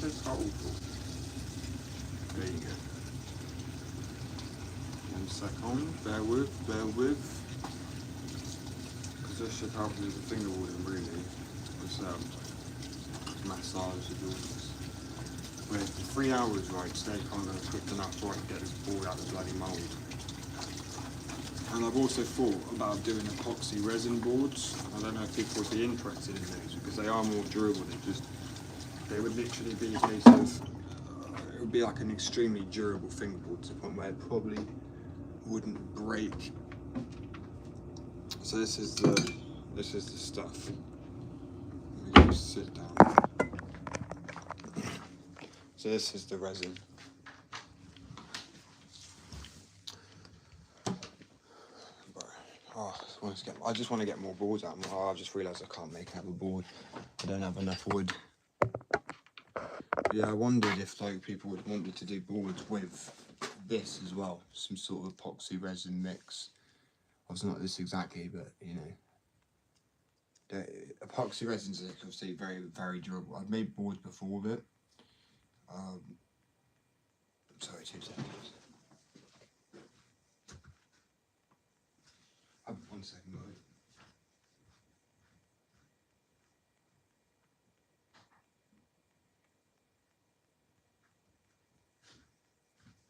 says hold for? There you go. 1 second, bear with. Because this should help with the finger holding really. Just massage the joints. With 3 hours, right, stay kind of quick enough so I can get this board out of the bloody mould. And I've also thought about doing epoxy resin boards. I don't know if people would be interested in those because they are more durable. They would literally be a case of, it would be like an extremely durable fingerboard to the point where it probably wouldn't break. So this is the stuff. Let me just sit down. So this is the resin. I just want to get more boards out. I've just realised I can't make another board. I don't have enough wood. Yeah, I wondered if like people would want me to do boards with this as well, some sort of epoxy resin mix. Obviously not this exactly, but you know, the epoxy resins are obviously very, very durable. I've made boards before with it. Sorry, 2 seconds. 1 second, right.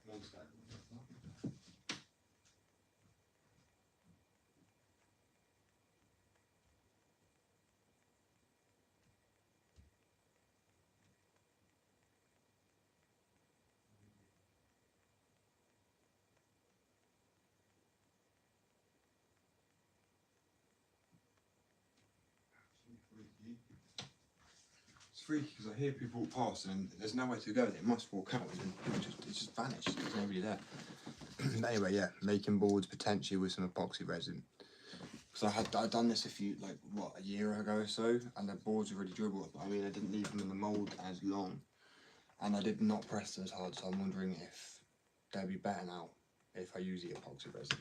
One second. It's freaky because I hear people walk past and there's nowhere to go. They must walk out and it just vanished. There's nobody there. Anyway, yeah, making boards potentially with some epoxy resin. Because I'd done this a year ago or so, and the boards were really durable. I mean, I didn't leave them in the mould as long, and I did not press them as hard. So I'm wondering if they'll be better now if I use the epoxy resin.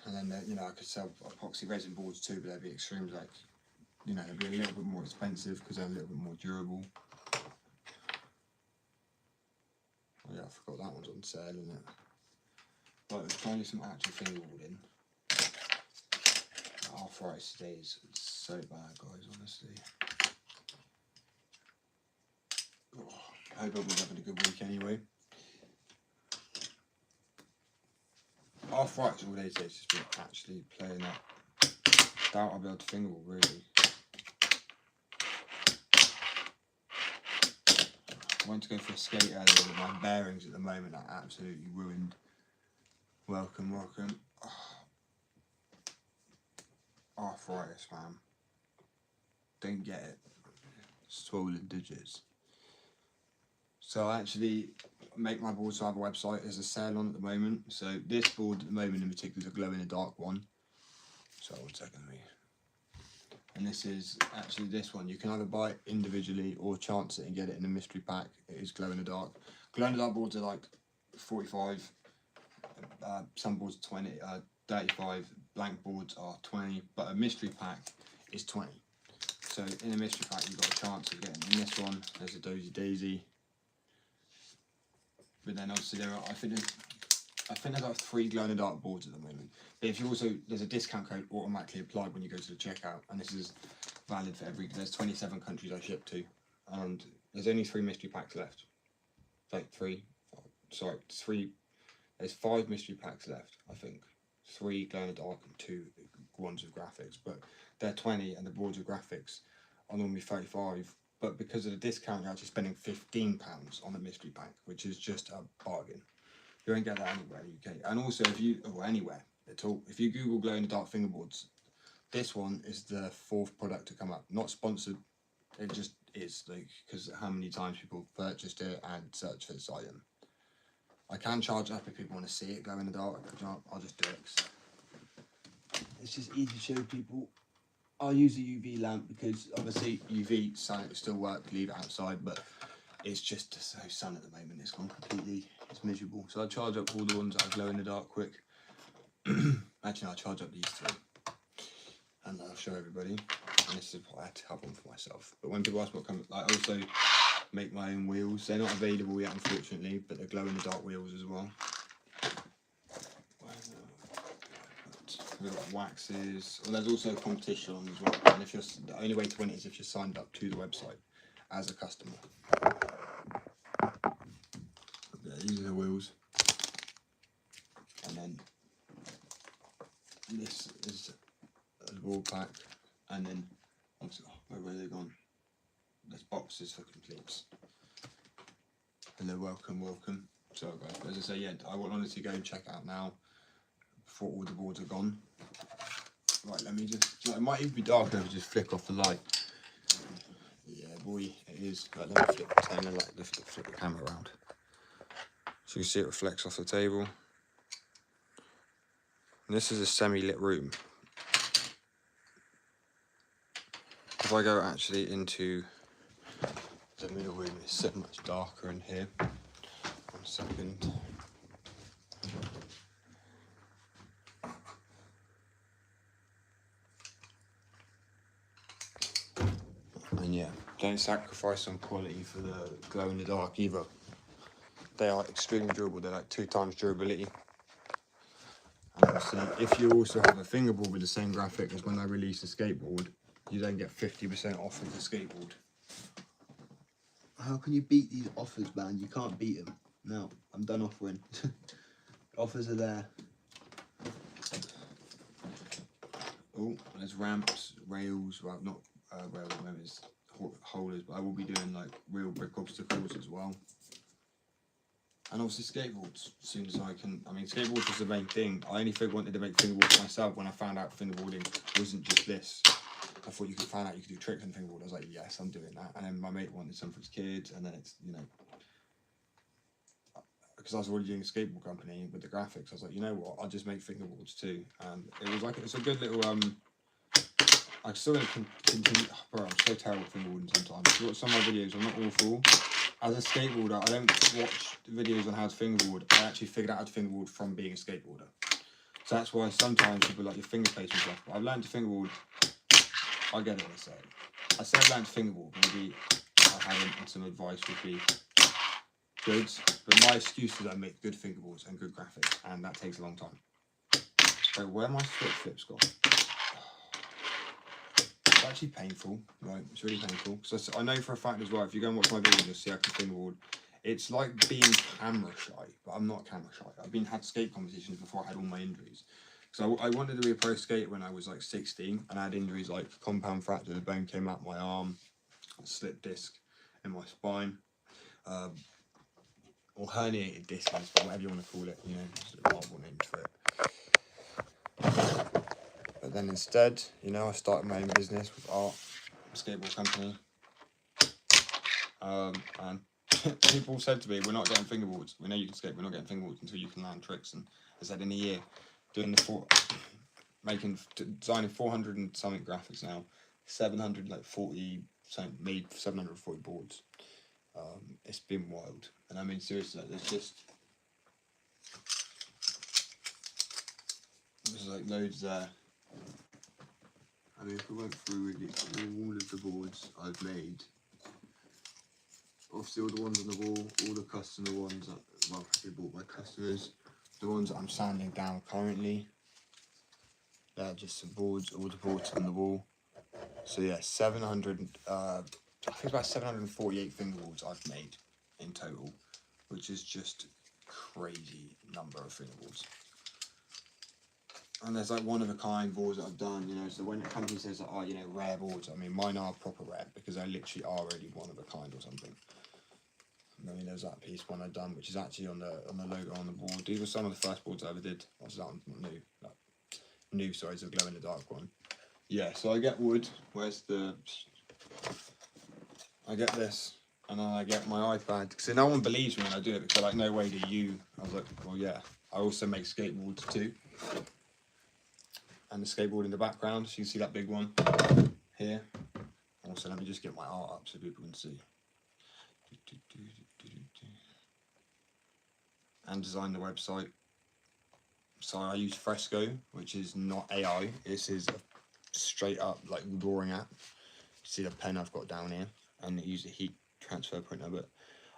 And then you know, I could sell epoxy resin boards too, but they'd be extremely you know, they'd be a little bit more expensive because they're a little bit more durable. Oh yeah, I forgot that one's on sale, isn't it? Right, let's try and do some actual fingerboarding. Arthritis today is so bad, guys, honestly. Oh, I hope everyone's having a good week anyway. Arthritis all day today has just been actually playing up. Doubt I'll be able to fingerboard, really. I went to go for a skate earlier, but my bearings at the moment are absolutely ruined. Welcome. Oh. Arthritis, man. Don't get it. Swollen digits. So I actually make my boards on our website. There's a sale on at the moment. So this board at the moment in particular is a glow in the dark one. So 1 second, and this is actually this one. You can either buy it individually or chance it and get it in a mystery pack. It is glow in the dark. Glow in the dark boards are like 45. Some boards are 20, 35. Blank boards are 20, but a mystery pack is 20. So in a mystery pack, you've got a chance of getting in this one. There's a Dozy Daisy. But then obviously I think there's like 3 glow in the dark boards at the moment. But if you also, there's a discount code automatically applied when you go to the checkout, and this is valid for there's 27 countries I ship to, and there's only 3 mystery packs left. Like 3, sorry, 3. There's 5 mystery packs left, I think. 3 glow in the dark and 2 ones with graphics, but they're 20, and the boards with graphics are normally 35. But because of the discount, you're actually spending £15 on a mystery pack, which is just a bargain. You won't get that anywhere in the UK. And also, anywhere at all, if you Google glow in the dark fingerboards, this one is the 4th product to come up. Not sponsored, it just is, because how many times people purchased it and searched for this item. I can charge up if people want to see it glow in the dark. I'll just do it. It's just easy to show people. I'll use a UV lamp because obviously UV sun, it will still work, leave it outside, but it's just so sun at the moment, it's gone completely, it's miserable. So I'll charge up all the ones that are glow in the dark quick. Actually, I'll charge up these 3. and I'll show everybody. And this is what I had to have one for myself. But when people ask what comes, I also make my own wheels. They're not available yet, unfortunately, but they're glow-in-the-dark wheels as well. We've got waxes. Well, there's also a competition on as well. And if you're, the only way to win it is if you're signed up to the website as a customer. Yeah, these are the wheels. And then this is a wall pack. And then, obviously, where are they gone? There's boxes for completes. And they're welcome. So guys, as I say, yeah, I want honestly go and check it out now before all the boards are gone. Right, let me just, it might even be darker if I just flick off the light. Yeah, boy, it is. Right, let me flip the camera, flip the camera around. So you see it reflects off the table. And this is a semi-lit room. If I go actually into the middle room, it's so much darker in here. 1 second. And yeah, don't sacrifice on quality for the glow in the dark either. They are extremely durable. They're like 2 times durability. And obviously, if you also have a fingerboard with the same graphic as when I released the skateboard, you then get 50% off of the skateboard. How can you beat these offers, man? You can't beat them. No, I'm done offering. Offers are there. Oh, there's ramps, rails. Well, not rails, there's holders, but I will be doing like real brick obstacles as well. And obviously skateboards, as soon as I can. I mean, skateboards was the main thing. I only wanted to make fingerboards myself when I found out fingerboarding wasn't just this. I thought you could find out you could do tricks on fingerboard. I was like, yes, I'm doing that. And then my mate wanted some for his kids, and then it's, you know, because I was already doing a skateboard company with the graphics, I was like, you know what, I'll just make fingerboards too. And it was like, it's a good little, I'm still going to continue, bro, I'm so terrible at fingerboarding sometimes. If you watch some of my videos, I'm not awful. As a skateboarder, I don't watch videos on how to fingerboard. I actually figured out how to fingerboard from being a skateboarder. So that's why sometimes people like your finger placement stuff. But I've learned to fingerboard. I get it, I said I've learned to fingerboard. Maybe I haven't, and some advice would be good. But my excuse is I make good fingerboards and good graphics, and that takes a long time. So where my switch flips gone? It's actually painful, right? It's really painful. Because I know for a fact as well, if you go and watch my videos, you'll see I can fingerboard. It's like being camera shy, but I'm not camera shy. I've had skate competitions before I had all my injuries. So I wanted to be a pro skater when I was like 16, and I had injuries like compound fracture, the bone came out my arm, a slip disc in my spine, or herniated disc, whatever you want to call it, you know, just a horrible name for it. But then instead, you know, I started my own business with art, a skateboard company, and people said to me, we're not getting fingerboards. We know you can skate, we're not getting fingerboards until you can land tricks. And I said, in a year, doing designing 400 and something graphics now, 740 something, made 740 boards. It's been wild. And I mean, seriously, there's like loads there. I mean, if we went through all of the boards I've made, obviously all the ones on the wall, all the customer ones that, well, they bought by customers, the ones that I'm sanding down currently, they're just some boards, all the boards on the wall. So yeah, 700, I think it's about 748 fingerboards I've made in total, which is just crazy number of fingerboards. And there's like one of a kind boards that I've done, you know, so when a company says like, oh, you know, rare boards, I mean, mine are proper rare because they literally are already one of a kind or something. I mean, there's that piece one I've done, which is actually on the logo on the board. These were some of the first boards I ever did. Obviously that one's not new. New, sorry, it's a glow in the dark one. Yeah, so I get wood. Where's the... I get this, and then I get my iPad. Because no one believes me when I do it, because they're like, no way do you. I was like, well, yeah. I also make skateboards too. And the skateboard in the background, so you can see that big one here. Also, let me just get my art up so people can see. And design the website. So I use Fresco, which is not AI. This is a straight up like drawing app. See the pen I've got down here, and it uses a heat transfer printer, but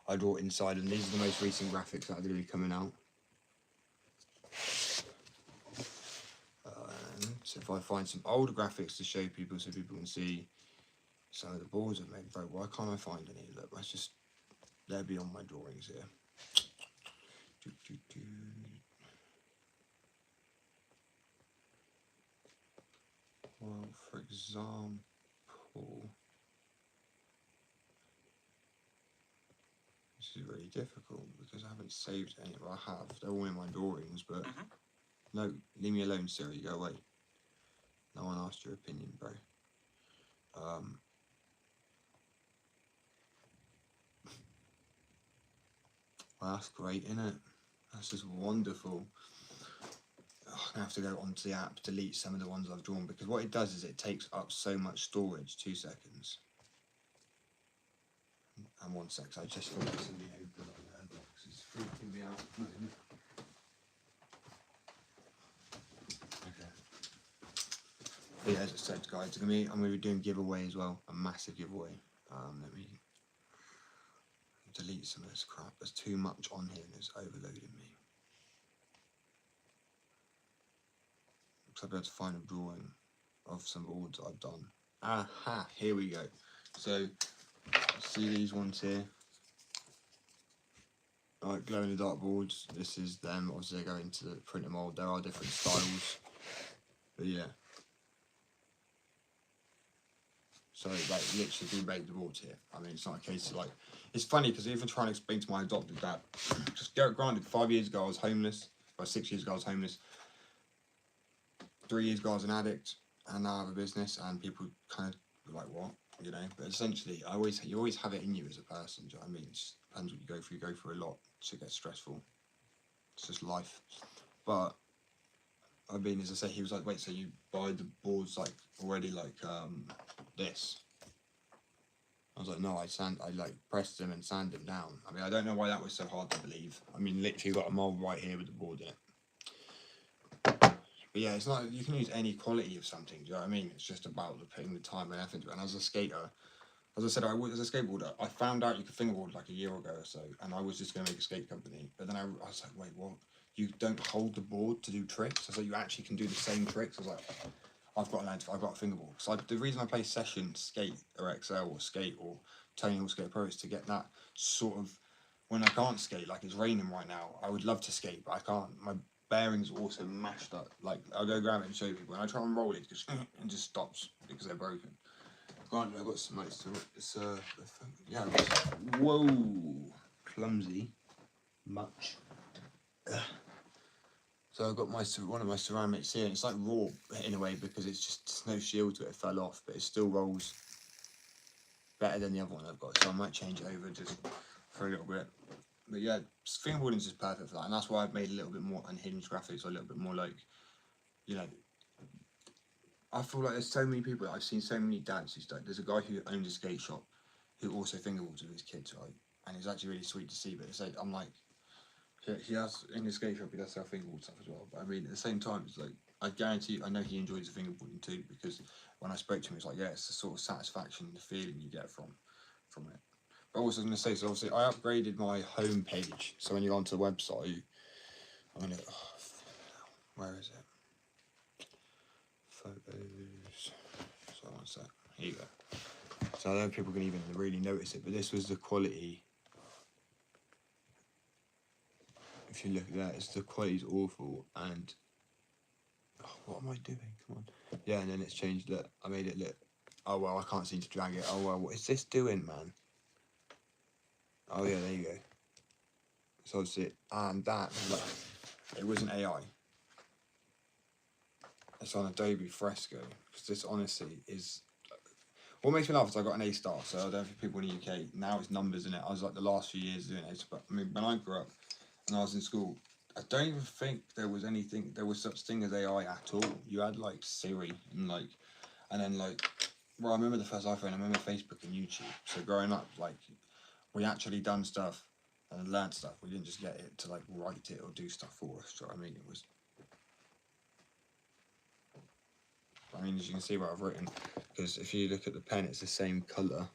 I draw inside, and these are the most recent graphics that are going to be coming out. So if I find some older graphics to show people so people can see some of the boards I've made, bro, why can't I find any? Look, that's just, they're beyond my drawings here. Well, for example, this is really difficult because I haven't saved any. Well, I have. They're all in my drawings, but no, leave me alone, Siri. Go away. No one asked your opinion, bro. Well, that's great, isn't it? That's just wonderful. I'm gonna have to go onto the app, delete some of the ones I've drawn, because what it does is it takes up so much storage. 2 seconds. And 1 sec, I just forgot something open on there because it's freaking me out. Okay. But yeah, as I said, guys, I'm gonna be doing giveaway as well, a massive giveaway. Let me delete some of this crap. There's too much on here and it's overloading me. Because I'll be able to find a drawing of some boards I've done. Aha, here we go. So, see these ones here? Alright, glow in the dark boards. This is them. Obviously, they go into the printer mold. There are different styles. But yeah. So, like, literally, we made the boards here. I mean, it's not a case of like. It's funny because even trying to explain to my adopted dad. Just granted, 5 years ago I was homeless. Or 6 years ago I was homeless. 3 years ago I was an addict. And now I have a business. And people kind of were like, what? You know? But essentially, you always have it in you as a person. Do you know what I mean? It just depends what you go through. You go through a lot. So it gets stressful. It's just life. But I mean, as I say, he was like, wait, so you buy the boards like already like this? I was like, no, I like pressed them and sand them down. I mean, I don't know why that was so hard to believe. I mean, literally got a mold right here with the board in it. But yeah, it's not, you can use any quality of something, do you know what I mean? It's just about putting the time and effort into it. And as a skater, as I said, as a skateboarder, I found out you could fingerboard like a year ago or so, and I was just going to make a skate company. But then I was like, wait, what? You don't hold the board to do tricks? I was like, you actually can do the same tricks? I was like, I've got a fingerboard. So the reason I play session skate or XL or skate or Tony Hawk Skate Pro is to get that sort of, when I can't skate, like it's raining right now, I would love to skate, but I can't. My bearings are also mashed up. Like, I'll go grab it and show people. When I try and roll it, it just stops because they're broken. Granted, I've got some mates to it's yeah. Whoa, clumsy, much. So I've got one of my ceramics here, and it's like raw in a way because it's just no shield to it. It fell off, but it still rolls better than the other one I've got. So I might change it over just for a little bit. But yeah, fingerboarding is just perfect for that, and that's why I've made a little bit more unhinged graphics, or a little bit more like, you know. I feel like there's so many people. I've seen so many dads who start. There's a guy who owns a skate shop, who also fingerboards with his kids, right? And it's actually really sweet to see. But it's like, I'm like, he has in his skate shop. He does sell fingerboard stuff as well. But I mean, at the same time, it's like I guarantee you, I know he enjoys the fingerboarding too, because when I spoke to him, it's like, yeah, it's the sort of satisfaction, the feeling you get from it. But also, I was going to say, so obviously, I upgraded my home page. So when you're onto the website, I'm gonna. Oh, where is it? Photos. So one sec. Here you go. So I don't know if people can even really notice it, but this was the quality. If you look at that, the quality's awful, and oh, what am I doing? Come on. Yeah, and then it's changed. Look, I made it look. Oh well, I can't seem to drag it. Oh well, what is this doing, man? Oh yeah, there you go. So it's it, and that, like, it wasn't AI. It's on Adobe Fresco, because this honestly is. What makes me laugh is I got an A star, so I don't know if people in the UK, now it's numbers in it. I was like the last few years doing it, but I mean, when I grew up and I was in school, I don't even think there was such thing as AI at all. You had like Siri and then well, I remember the first iPhone, I remember Facebook and YouTube. So growing up, like, we actually done stuff and learned stuff. We didn't just get it to like write it or do stuff for us. Do you know what I mean? It was. I mean, as you can see what I've written, because if you look at the pen, it's the same colour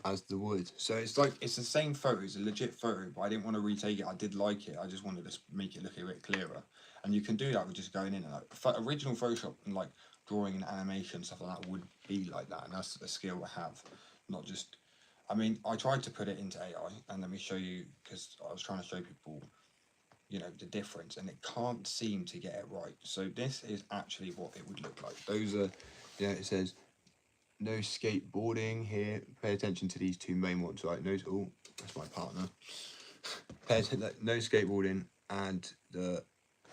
as the wood. So it's like, it's the same photo, it's a legit photo, but I didn't want to retake it. I did like it, I just wanted to make it look a bit clearer. And you can do that with just going in and like, original Photoshop and like drawing and animation, stuff like that would be like that. And that's the skill I have, not just, I mean, I tried to put it into AI, and let me show you, because I was trying to show people, you know, the difference, and it can't seem to get it right. So this is actually what it would look like. Those are, you know, it says no skateboarding here. Pay attention to these two main ones, right? No, oh, that's my partner. Pay attention, no skateboarding, and the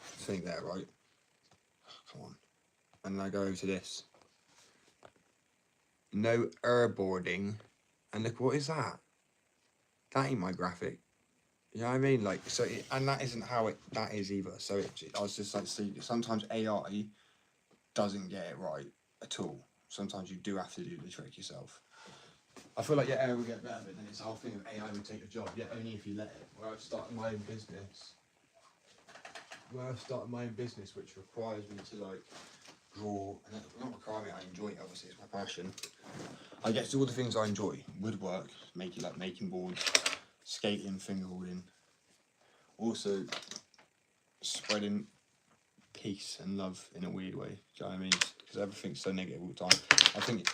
thing there, right? Come on. And then I go over to this. No airboarding, and look, what is that? That ain't my graphic. You know what I mean? Like, so, and that isn't how that is either. So I was just like, see, sometimes AI doesn't get it right at all. Sometimes you do have to do the trick yourself. I feel like AI will get better, but then it's the whole thing of AI would take a job, yeah, only if you let it. Where I've started my own business, which requires me to like draw, and not require me, I enjoy it, obviously, it's my passion. I get to do all the things I enjoy: woodwork, making boards, skating, fingerboarding, also spreading peace and love in a weird way. Do you know what I mean? Because everything's so negative all the time. I think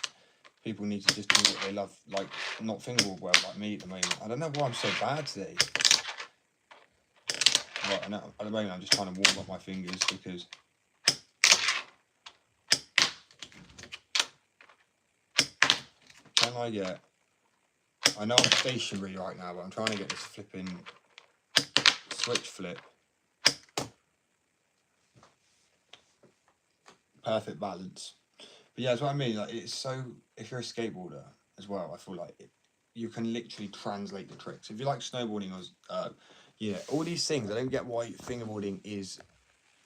people need to just do what they love, like not fingerboard well, like me at the moment. I don't know why I'm so bad today. Right, I know, at the moment I'm just trying to warm up my fingers because can I get? I know I'm stationary right now, but I'm trying to get this flipping switch flip. Perfect balance. But yeah, that's what I mean. Like, it's so, if you're a skateboarder as well, I feel like you can literally translate the tricks. If you like snowboarding or yeah, all these things, I don't get why fingerboarding is.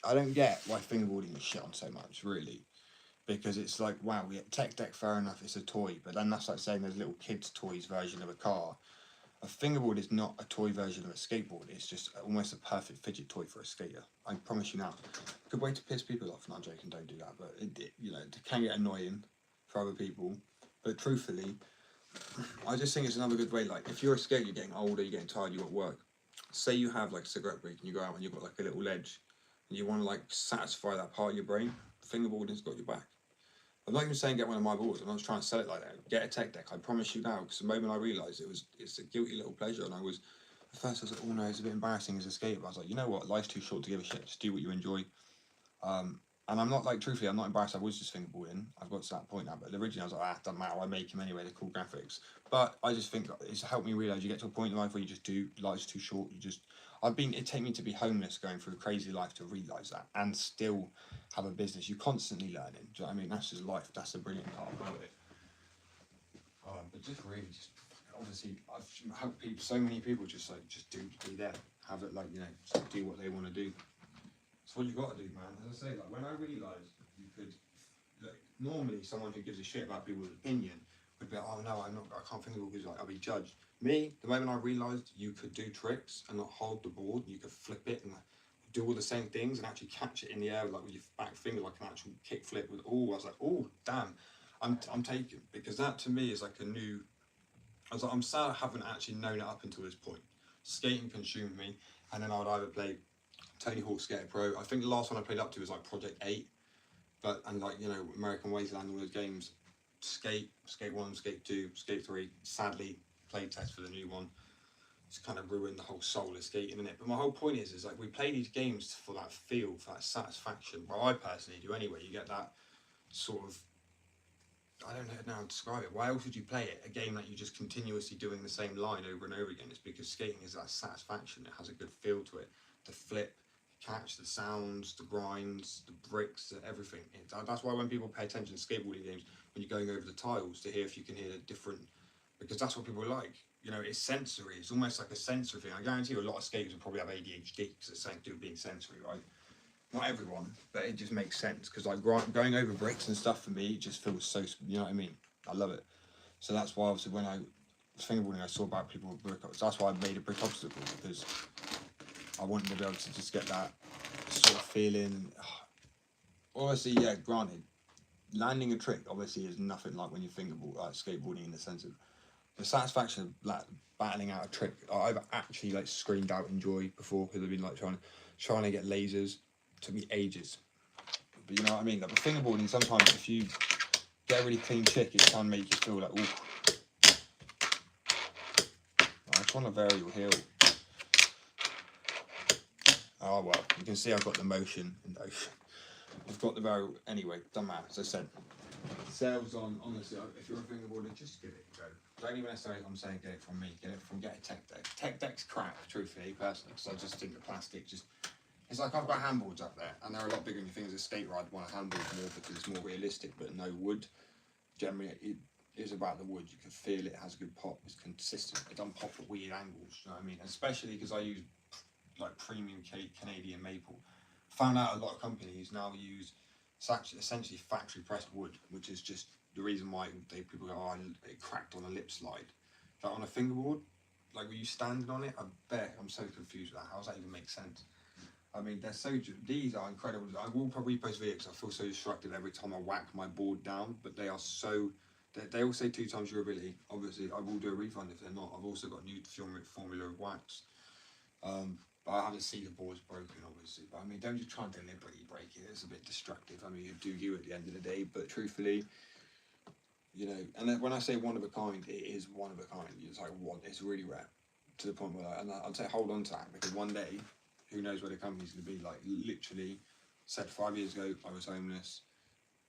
I don't get why fingerboarding is shit on so much, really, because it's like, wow, tech deck, fair enough, it's a toy, but then that's like saying there's little kids' toys version of a car. A fingerboard is not a toy version of a skateboard. It's just almost a perfect fidget toy for a skater. I promise you now. Good way to piss people off. Not joking, don't do that. But you know, it can get annoying for other people. But truthfully, I just think it's another good way. Like, if you're a skater, you're getting older, you're getting tired, you're at work. Say you have like a cigarette break and you go out and you've got like a little ledge, and you want to like satisfy that part of your brain. Fingerboarding's got your back. I'm not even saying get one of my boards. I'm not trying to sell it like that. Get a tech deck. I promise you now. Because the moment I realised it's a guilty little pleasure, and at first I was like, oh no, it's a bit embarrassing as a skater. But I was like, you know what? Life's too short to give a shit. Just do what you enjoy. And I'm not like, truthfully, I'm not embarrassed. I was just fingerboarding. I've got to that point now. But originally I was like, doesn't matter. I make them anyway. They're cool graphics. But I just think it's helped me realise you get to a point in life where you just do. Life's too short. It take me to be homeless going through a crazy life to realise that, and still have a business. You're constantly learning. Do you know what I mean? That's just life. That's the brilliant part about it. But just really, just obviously, I've helped people. So many people just be there, have it, like, you know, just do what they want to do. That's what you got to do, man. As I say, like, when I realised you could, like, normally someone who gives a shit about people's opinion would be like, oh no, I can't think of it because like I'll be judged. Me, the moment I realised you could do tricks and not hold the board, you could flip it and do all the same things and actually catch it in the air, like with your back finger, like an actual kick flip with, I was like, oh damn, I'm taken, because that to me is like a new. I was like, I'm sad I haven't actually known it up until this point. Skating consumed me, and then I would either play Tony Hawk Skater Pro. I think the last one I played up to was like Project 8, and like, you know, American Wasteland, all those games. Skate 1, Skate 2, Skate 3. Sadly, played test for the new one. It's kind of ruined the whole soul of skating, innit? But my whole point is like, we play these games for that feel, for that satisfaction. Well, I personally do anyway. You get that sort of, I don't know how to describe it. Why else would you play it? A game that you're just continuously doing the same line over and over again. It's because skating is that satisfaction. It has a good feel to it. The flip, catch, the sounds, the grinds, the bricks, everything. That's why when people pay attention to skateboarding games, when you're going over the tiles, to hear if you can hear the different, because that's what people like. You know, it's sensory. It's almost like a sensory thing. I guarantee you a lot of skaters will probably have ADHD because it's something to do with being sensory, right? Not everyone, but it just makes sense, because like going over bricks and stuff for me, it just feels so, you know what I mean? I love it. So that's why obviously when I was fingerboarding, I saw about people with brick obstacles. That's why I made a brick obstacle, because I wanted to be able to just get that sort of feeling. Obviously, yeah, granted, landing a trick obviously is nothing like when you fingerboard, like skateboarding, in the sense of the satisfaction of like battling out a trick. I've actually like screamed out in joy before because I've been like trying to get lasers. Took me ages, but you know what I mean. Like with fingerboarding, sometimes if you get a really clean trick, it can make you feel like, ooh. I just want a variable heel. Oh well, you can see I've got the motion and ocean. I've got the variable anyway. Doesn't matter. As I said, sales on, honestly, if you're a fingerboarder, just give it a go. Don't even necessarily, I'm saying get it from me. Get it from Get a Tech Deck. Tech Deck's crap, truthfully, personally. So I just think the plastic just. It's like I've got handboards up there, and they're a lot bigger than you think. As a skate ride, want a handboard more because it's more realistic, but no wood. Generally, it is about the wood. You can feel it has a good pop. It's consistent. It doesn't pop at weird angles. You know what I mean? Especially because I use like premium Canadian maple. Found out a lot of companies now use essentially factory pressed wood, which is just the reason why people go, oh, it cracked on a lip slide. Like on a fingerboard, like were you standing on it? I bet I'm so confused with that. How does that even make sense? I mean, these are incredible. I will probably post videos because I feel so destructive every time I whack my board down, but they are so. They all say 2 times durability. Obviously, I will do a refund if they're not. I've also got new formula of wax. But I haven't seen the board's broken, obviously. But I mean, don't just try and deliberately break it. It's a bit destructive. I mean, you do you at the end of the day. But truthfully, you know, and then when I say one of a kind, it is one of a kind. It's like one. It's really rare, to the point where, and I'd say hold on to that, because one day, who knows where the company's going to be. Like literally, said 5 years ago I was homeless.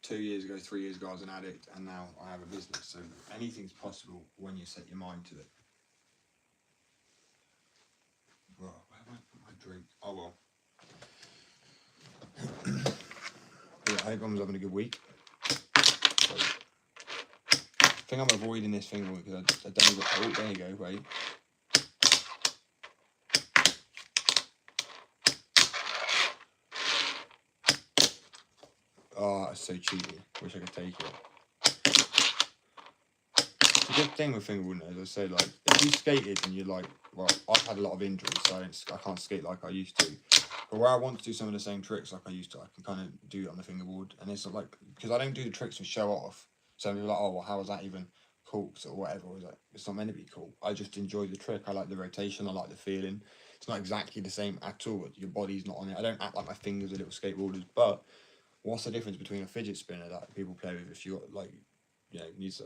2 years ago, 3 years ago I was an addict, and now I have a business. So anything's possible when you set your mind to it. Well, where have I put my drink? Oh well. Yeah, I hope everyone's having a good week. So, I think I'm avoiding this thing because I don't even. Oh, there you go, wait. Oh, that's so cheaty. Wish I could take it. It's a good thing with fingerboarding, as I say, like, if you skated and you're like, well, I've had a lot of injuries, so I can't skate like I used to. But where I want to do some of the same tricks like I used to, I can kind of do it on the fingerboard. And it's like, because I don't do the tricks to show off. So people are like, oh, well, how was that even cool? Or whatever. It's not meant to be cool. I just enjoy the trick. I like the rotation. I like the feeling. It's not exactly the same at all. Your body's not on it. I don't act like my fingers are little skateboarders. But what's the difference between a fidget spinner that people play with if you're like, you know,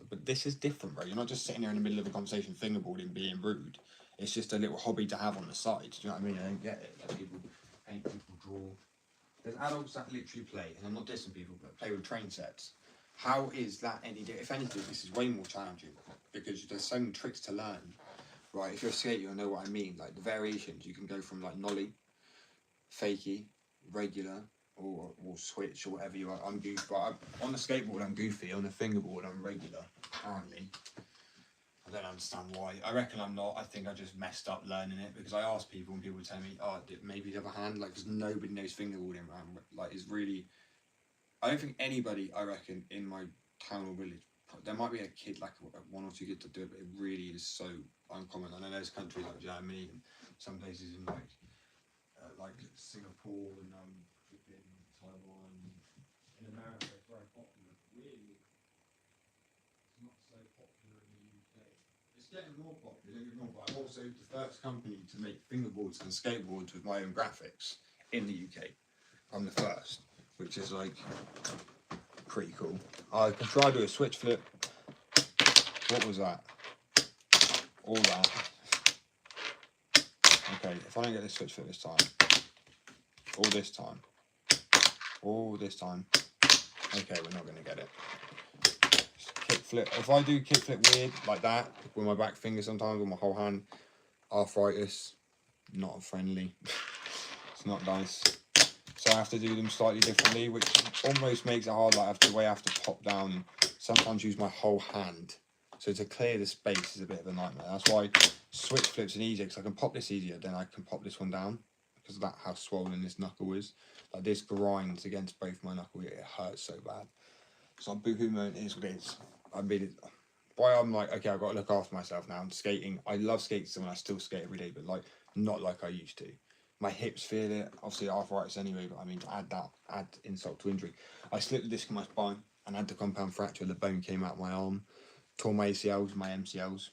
but this is different, bro. You're not just sitting there in the middle of a conversation fingerboarding being rude. It's just a little hobby to have on the side. Do you know what I mean? I don't get it. Like people paint, people draw. There's adults that literally play, and I'm not dissing people, but play with train sets. How is that any different? If anything, this is way more challenging because there's so many tricks to learn. Right, if you're a skater, you'll know what I mean. Like the variations, you can go from like nollie, fakie, regular, or switch, or whatever you are. I'm goofy. But on the skateboard, I'm goofy. On the fingerboard, I'm regular. Apparently, I don't understand why. I reckon I'm not. I think I just messed up learning it because I asked people and people would tell me, oh, maybe the other hand, like, because nobody knows fingerboarding, man. Like, it's really. I don't think anybody, I reckon, in my town or village, there might be a kid, like 1 or 2 kids that do it, but it really is so uncommon. I know there's countries like Germany and some places in like Singapore and Taiwan. In America, it's very popular. Really, it's not so popular in the UK. It's getting more popular, don't get me wrong, but I'm also the first company to make fingerboards and skateboards with my own graphics in the UK. I'm the first, which is like pretty cool. I can try to do a switch flip. What was that? All that. Okay, if I don't get this switch flip this time, or this time, or this time, okay, we're not going to get it. Kick flip. If I do kick flip weird like that with my back finger sometimes, or my whole hand, arthritis, not friendly. It's not nice. So I have to do them slightly differently, which almost makes it hard. Like I have to pop down and sometimes use my whole hand. So to clear the space is a bit of a nightmare. That's why switch flips are easier, because I can pop this easier, then I can pop this one down because of that, how swollen this knuckle is. Like this grinds against both my knuckles. It hurts so bad. So boohoo moment is what it is. I mean, why I'm like, okay, I've got to look after myself now. I'm skating. I love skating, so I still skate every day, but like not like I used to. My hips feel it. Obviously arthritis anyway, but I mean to add insult to injury. I slipped the disc in my spine and I had the compound fracture. The bone came out my arm, tore my ACLs, my MCLs.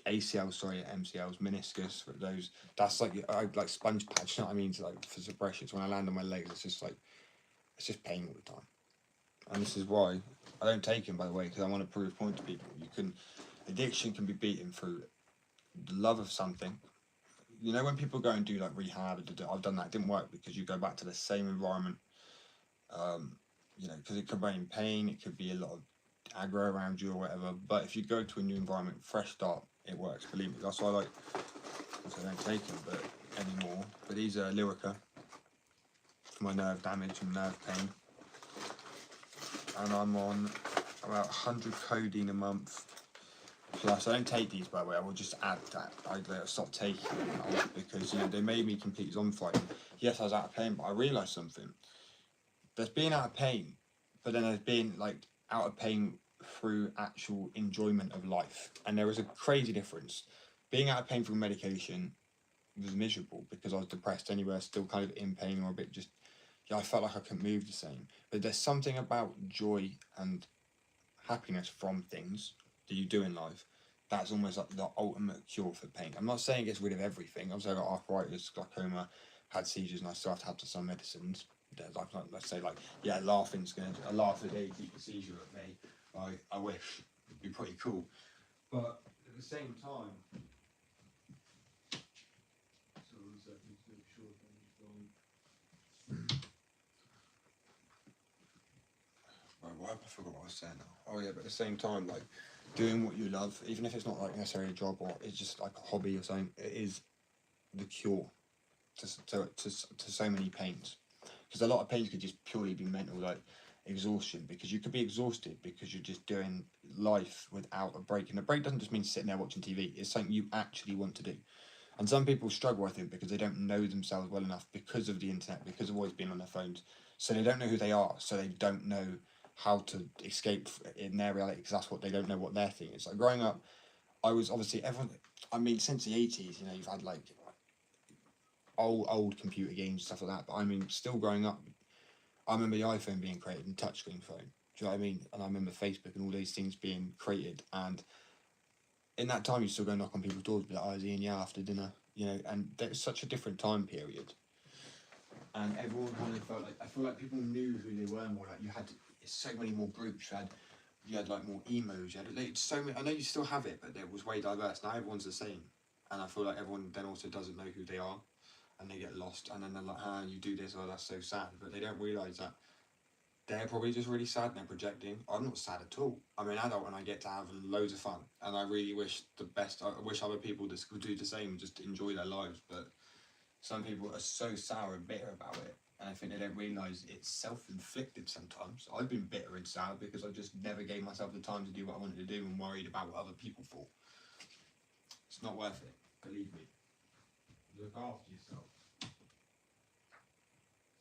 ACLs, sorry, MCLs, meniscus, those. That's like I like sponge pads. You know what I mean? To, like for suppression. So when I land on my legs, it's just pain all the time. And this is why I don't take them, by the way, because I want to prove a point to people. Addiction can be beaten through the love of something. You know, when people go and do like rehab, I've done that. It didn't work because you go back to the same environment. You know, because it could bring pain. It could be a lot of aggro around you or whatever. But if you go to a new environment, fresh start, it works. Believe me. That's why I don't take them, but anymore. But these are Lyrica for my nerve damage and nerve pain. And I'm on about 100 codeine a month. Plus, I don't take these, by the way. I will just add that. I stopped taking them now because, you know, they made me completely zombie. Yes, I was out of pain, but I realised something. There's being out of pain, but then there's being like out of pain through actual enjoyment of life. And there is a crazy difference. Being out of pain through medication was miserable because I was depressed anyway, still kind of in pain or a bit just, yeah, I felt like I couldn't move the same. But there's something about joy and happiness from things that you do in life that's almost like the ultimate cure for pain. I'm not saying it gets rid of everything. Obviously, I got arthritis, glaucoma, had seizures, and I still have to have some medicines. Like, let's say, like, yeah, laughing's gonna a laugh a day keep the seizure at bay. I wish it'd be pretty cool, but at the same time. So one second to make sure Right, I forgot what I was saying now. Oh yeah, but at the same time, like doing what you love, even if it's not like necessarily a job or it's just like a hobby or something, it is the cure to so many pains. Because a lot of pains could just purely be mental, like exhaustion. Because you could be exhausted because you're just doing life without a break. And a break doesn't just mean sitting there watching TV. It's something you actually want to do. And some people struggle, I think, because they don't know themselves well enough because of the internet, because of always being on their phones. So they don't know who they are. So they don't know how to escape in their reality because that's what they don't know what their thing is. Like growing up, I was obviously everyone. I mean, since the 80s, you know, you've had like old computer games and stuff like that. But I mean, still growing up, I remember the iPhone being created and touchscreen phone. Do you know what I mean? And I remember Facebook and all these things being created. And in that time, you still go knock on people's doors, be like, "Oh, is Ian? Yeah, after dinner." You know, and there's such a different time period. And everyone kind of felt like I feel like people knew who they were more. Like you had so many more groups. You had like more emos. You had like, so many. I know you still have it, but it was way diverse. Now everyone's the same, and I feel like everyone then also doesn't know who they are, and they get lost. And then they're like, "Ah, you do this, oh, that's so sad," but they don't realise that they're probably just really sad and they're projecting. I'm not sad at all. I'm an adult and I get to have loads of fun, and I really wish the best. I wish other people just could do the same, just enjoy their lives, but. Some people are so sour and bitter about it, and I think they don't realise it's self-inflicted sometimes. I've been bitter and sour because I just never gave myself the time to do what I wanted to do and worried about what other people thought. It's not worth it, believe me. Look after yourself.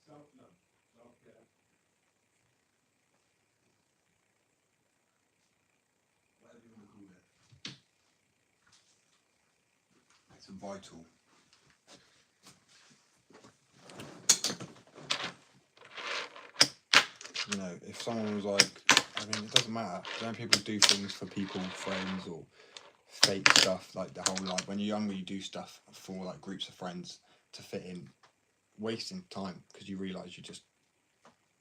Self-love, self-care. Whatever you want to call it. It's vital. You know, if someone was like, I mean, it doesn't matter. Don't people do things for people, friends, or fake stuff like the whole life? When you're younger, you do stuff for like groups of friends to fit in, wasting time because you realise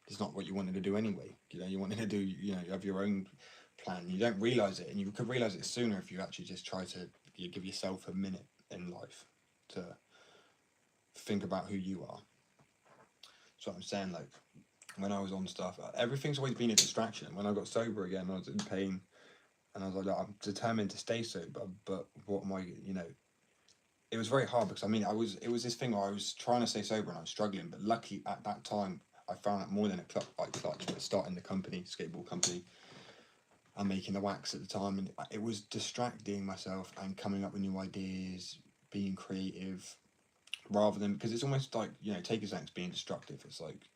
it's not what you wanted to do anyway. You know, you wanted to do, you have your own plan. You don't realise it, and you could realise it sooner if you actually just try to give yourself a minute in life to think about who you are. So I'm saying, like, when I was on stuff, everything's always been a distraction. When I got sober again, I was in pain, and I was like, I'm determined to stay sober, but what am I, it was very hard because, I mean, it was this thing where I was trying to stay sober and I was struggling, but luckily at that time, I found out more than a clutch, but starting the company, skateboard company, and making the wax at the time, and it was distracting myself and coming up with new ideas, being creative, rather than, because it's almost like, taking something's being destructive. It's like,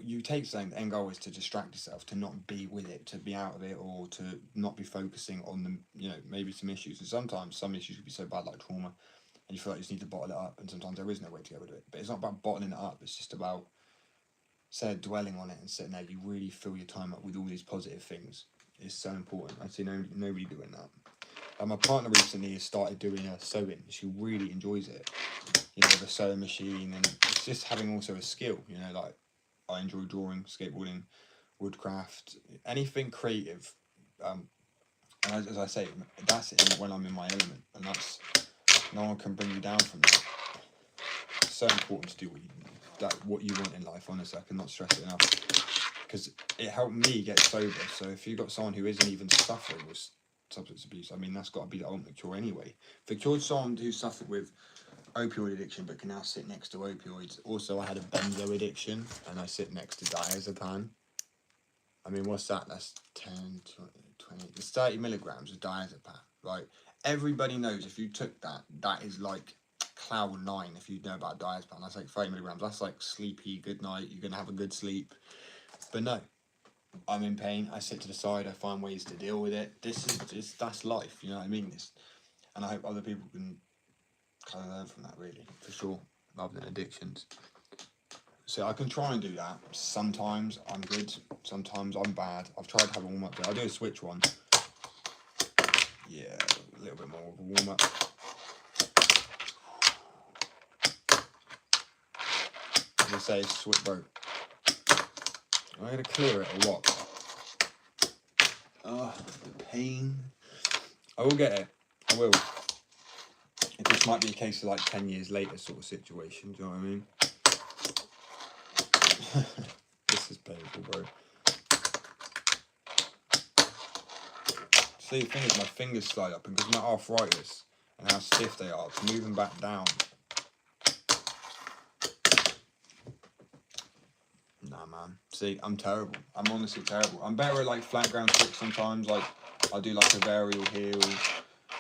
you take something, the end goal is to distract yourself, to not be with it, to be out of it, or to not be focusing on the, maybe some issues. And sometimes some issues could be so bad, like trauma, and you feel like you just need to bottle it up, and sometimes there is no way to get rid of it. But it's not about bottling it up, it's just about instead of dwelling on it and sitting there, you really fill your time up with all these positive things. It's so important. I see nobody doing that. And my partner recently has started doing sewing. She really enjoys it. You know, the sewing machine, and it's just having also a skill. You know, like I enjoy drawing, skateboarding, woodcraft, anything creative. And as I say, that's it when I'm in my element, and that's no one can bring you down from that. It's so important to do what you want in life. Honestly, I cannot stress it enough, because it helped me get sober. So if you've got someone who isn't even suffering with substance abuse, I mean, that's got to be the ultimate cure anyway. If it cured someone who suffered with opioid addiction but can now sit next to opioids. Also, I had a benzo addiction and I sit next to diazepam. I mean, what's that? That's 10, 20, it's 30 milligrams of diazepam, right? Everybody knows if you took that, that is like cloud 9 if you know about diazepam. That's like 30 milligrams. That's like sleepy, good night, you're going to have a good sleep. But no, I'm in pain. I sit to the side. I find ways to deal with it. That's life. You know what I mean? And I hope other people can kind of learn from that, really, for sure, rather than addictions. So I can try and do that. Sometimes I'm good. Sometimes I'm bad. I've tried to have a warm up. I'll do a switch one. Yeah, a little bit more of a warm up. As I say, switch, bro. Am I going to clear it or what? Oh, the pain. I will get it. I will. It just might be a case of like 10 years later sort of situation. Do you know what I mean? This is painful, bro. See, the thing is, my fingers slide up, and because of my arthritis and how stiff they are, to move them back down. Nah, man. See, I'm terrible. I'm honestly terrible. I'm better at like flat ground tricks sometimes. Like, I'll do like a varial heel.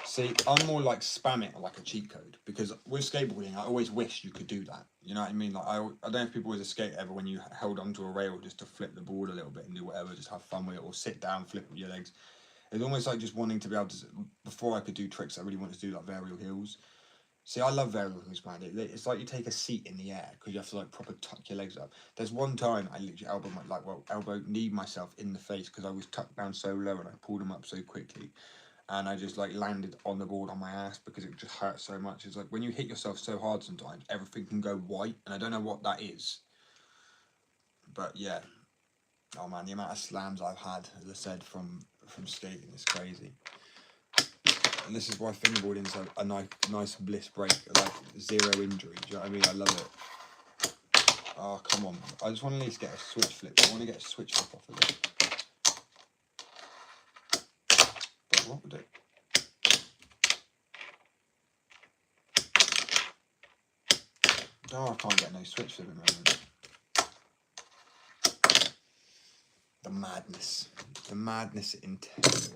See, I'm more like spam it like a cheat code, because with skateboarding, I always wish you could do that. You know what I mean? Like, I don't know if people always skate ever when you held onto a rail just to flip the board a little bit and do whatever, just have fun with it, or sit down, flip with your legs. It's almost like just wanting to be able to, before I could do tricks, I really wanted to do like varial heels. See, I love varial heels, man. It's like you take a seat in the air, because you have to like proper tuck your legs up. There's one time I literally kneed myself in the face because I was tucked down so low and I pulled them up so quickly. And I just like landed on the board on my ass because it just hurt so much. It's like when you hit yourself so hard sometimes, everything can go white, and I don't know what that is. But yeah, oh man, the amount of slams I've had, as I said, from skating is crazy. And this is why fingerboarding is a nice bliss break, like 0 injury. Do you know what I mean? I love it. Oh, come on. I just want to at least get a switch flip. I want to get a switch flip off of it. But what would it? Oh, I can't get no switch flip at the moment. The madness. The madness entails.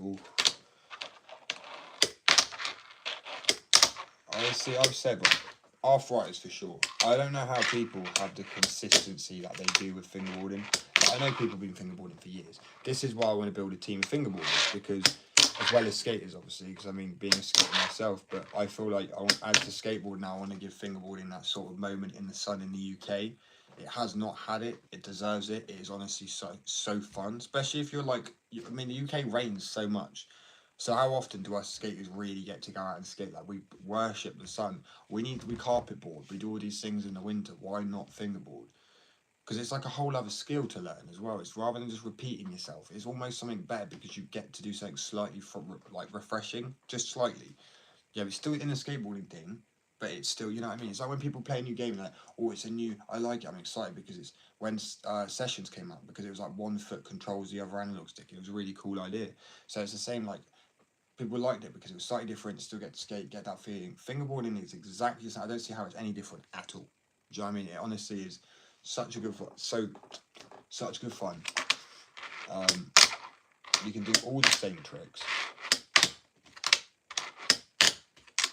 Honestly, I've said, like, arthritis for sure. I don't know how people have the consistency that they do with fingerboarding. But I know people have been fingerboarding for years. This is why I want to build a team of fingerboarders, because, as well as skaters, obviously, because I mean, being a skater myself, but I feel like I want to add to skateboard now. I want to give fingerboarding that sort of moment in the sun in the UK. It has not had it. It deserves it. It is honestly so fun, especially if you're like, I mean, the UK rains so much. So how often do us skaters really get to go out and skate? Like, we worship the sun. We carpet board. We do all these things in the winter. Why not fingerboard? Because it's like a whole other skill to learn as well. It's rather than just repeating yourself. It's almost something better because you get to do something slightly like refreshing, just slightly. Yeah, it's still in the skateboarding thing, but it's still, you know what I mean? It's like when people play a new game and like, oh, it's a new, I like it, I'm excited, because it's when Sessions came out, because it was like 1 foot controls the other analog stick. It was a really cool idea. So it's the same, like, people liked it because it was slightly different, still get to skate, get that feeling. Fingerboarding is exactly the same. I don't see how it's any different at all. Do you know what I mean? It honestly is such a good fun. Such good fun. You can do all the same tricks.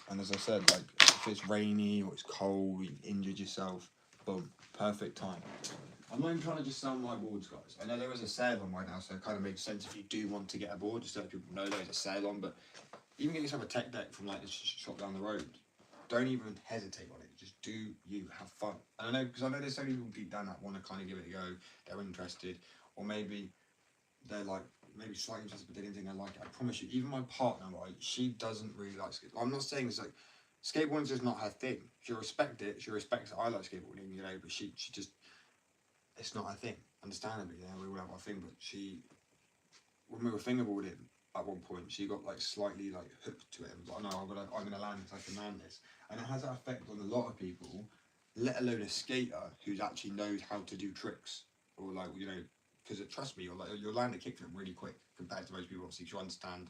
And as I said, like, if it's rainy or it's cold, you've injured yourself, boom, perfect time. I'm not even trying to just sell my boards, guys. I know there is a sale on right now, so it kind of makes sense if you do want to get a board, just so that people know there's a sale on. But even get yourself a tech deck from like the shop down the road. don't even hesitate on it. Just do you, have fun. And I know, because I know there's so many people deep down that want to kind of give it a go. They're interested, or maybe they're like maybe slightly interested, but they didn't think they like it. I promise you, even my partner, right, she doesn't really like skateboarding. I'm not saying it's like skateboarding's just not her thing. She'll respect it. She respects that I like skateboarding, you know, but she just, it's not her thing. Understandably, you know, we all have our thing, but when we were fingerboarding at one point, she got like slightly like hooked to it and was like, no, I'm gonna land this, I can land this. And it has that effect on a lot of people, let alone a skater who actually knows how to do tricks, or like, you know, because trust me, you'll land a kickflip really quick compared to most people. Obviously, you understand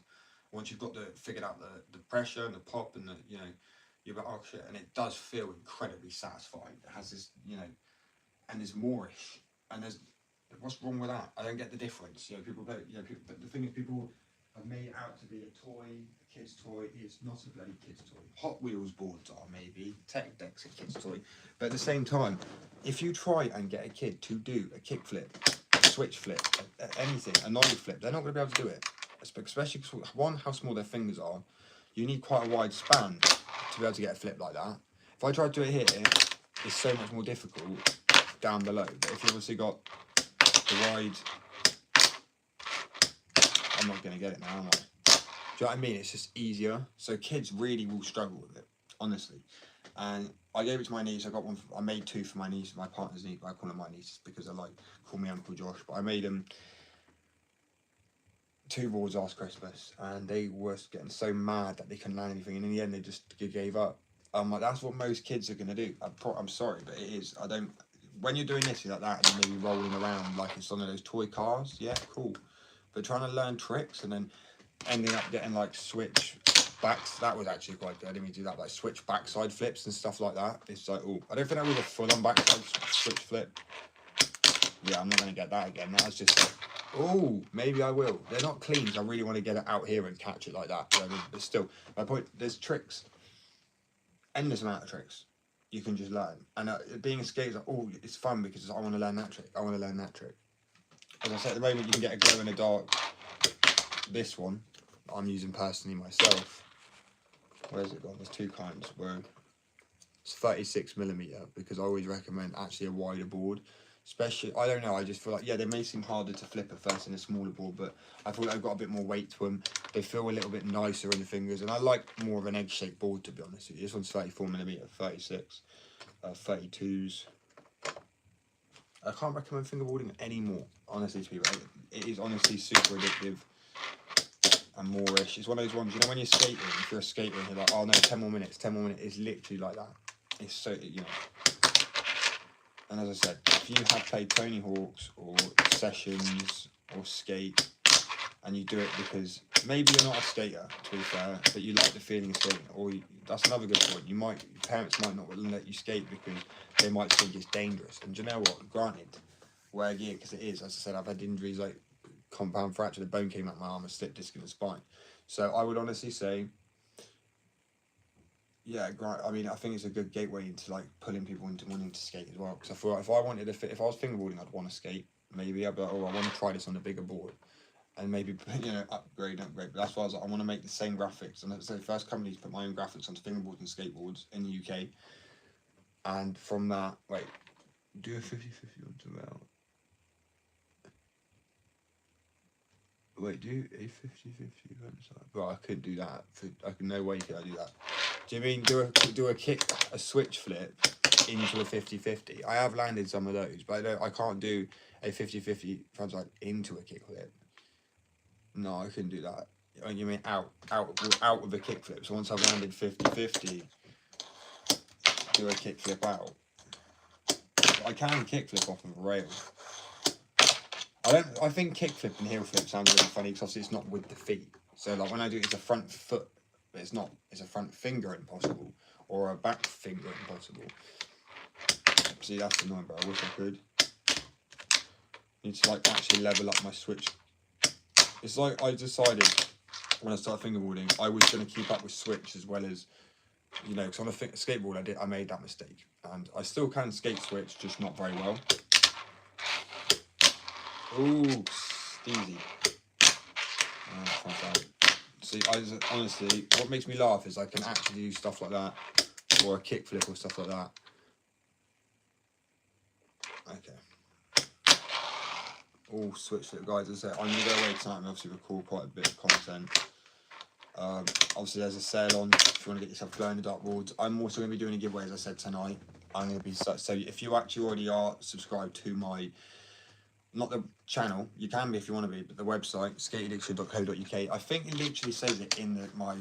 once you've got figured out the pressure and the pop and the, you know, you're like, oh shit, and it does feel incredibly satisfying. It has this, you know, and there's moreish, and there's, what's wrong with that? I don't get the difference. You know, people go, you know, people, but the thing is, people have made it out to be a toy, a kid's toy. It's not a bloody kid's toy. Hot Wheels boards are maybe, Tech Deck's a kid's toy, but at the same time, if you try and get a kid to do a kickflip, a switch flip, anything, a nollie flip, they're not going to be able to do it. Especially because, one, how small their fingers are. You need quite a wide span to be able to get a flip like that. If I try to do it here, it's so much more difficult down below. But if you obviously got the wide, I'm not going to get it now, am I? Do you know what I mean? It's just easier. So kids really will struggle with it, honestly. And I gave it to my niece. I got one. I made two for my niece, my partner's niece. I call them my nieces because they like call me Uncle Josh. But I made them 2 boards last Christmas, and they were getting so mad that they couldn't land anything. And in the end, they just gave up. I'm like, that's what most kids are gonna do. I'm sorry, but it is. I don't. When you're doing this like that, and you're maybe rolling around like it's one of those toy cars, yeah, cool. But trying to learn tricks and then ending up getting like switch backs, that was actually quite good. I didn't mean to do that, like switch backside flips and stuff like that. It's like, oh, I don't think that was a full-on backside switch flip. Yeah, I'm not gonna get that again. That was just like, oh, maybe I will. They're not clean, so I really want to get it out here and catch it like that. You know what I mean? But still, my point, there's tricks, endless amount of tricks you can just learn. And being a skater, like, oh, it's fun because I want to learn that trick. I want to learn that trick. As I said, at the moment, you can get a glow in the dark. This one I'm using personally myself. Where's it gone? There's 2 kinds. Where it's 36mm because I always recommend actually a wider board. Especially, I don't know, I just feel like, yeah, they may seem harder to flip at first in a smaller board, but I feel like they've got a bit more weight to them. They feel a little bit nicer in the fingers, and I like more of an egg-shaped board, to be honest with you. This one's 34mm, 36, 32s. I can't recommend fingerboarding anymore, honestly, to people. It is honestly super addictive and moreish. It's one of those ones, you know, when you're skating, if you're a skater and you're like, oh no, 10 more minutes, it's literally like that. It's so, you know. And as I said, if you have played Tony Hawk's or Sessions or Skate, and you do it because maybe you're not a skater, to be fair, but you like the feeling of skating, or that's another good point. Your parents might not let you skate because they might think it's dangerous. And do you know what? Granted, wear gear because it is. As I said, I've had injuries like compound fracture, the bone came out my arm, a slip disc in the spine. So I would honestly say, yeah, I mean, I think it's a good gateway into like pulling people into wanting to skate as well. Because I feel like if I was fingerboarding, I'd want to skate. Maybe I'd be like, oh, I want to try this on a bigger board, and maybe, you know, upgrade. But that's why I was like, I want to make the same graphics. And so the first company to put my own graphics onto fingerboards and skateboards in the UK. And from that, wait, do a 50-50 onto Mel. Wait, do a 50-50 side. Well, I couldn't do that. No way could I do that. Do you mean do a switch flip into a 50-50? I have landed some of those, but I can't do a 50-50 frontside into a kickflip. No, I couldn't do that. Oh, you mean out of the kickflip? So once I've landed 50-50, do a kickflip out. I can kickflip off of a rail. I think kickflip and heel flip sounds really funny because obviously it's not with the feet. So like when I do it, it's a front foot, but it's not. It's a front finger impossible or a back finger impossible. See, that's annoying, but I wish I could. Need to like actually level up my switch. It's like I decided when I started fingerboarding, I was going to keep up with switch as well as, you know, because on a skateboard I made that mistake, and I still can skate switch, just not very well. Ooh, Steezy. See, honestly, what makes me laugh is I can actually do stuff like that or a kickflip or stuff like that. Okay. All switch flip, guys. As I said, I'm gonna go away tonight and obviously record quite a bit of content. Obviously there's a sale on if you want to get yourself glow in the dark boards. I'm also going to be doing a giveaway, as I said, tonight. I'm going to be so if you actually already are subscribed to my, not the channel, you can be if you want to be, but the website, skatedictionary.co.uk. I think it literally says it in my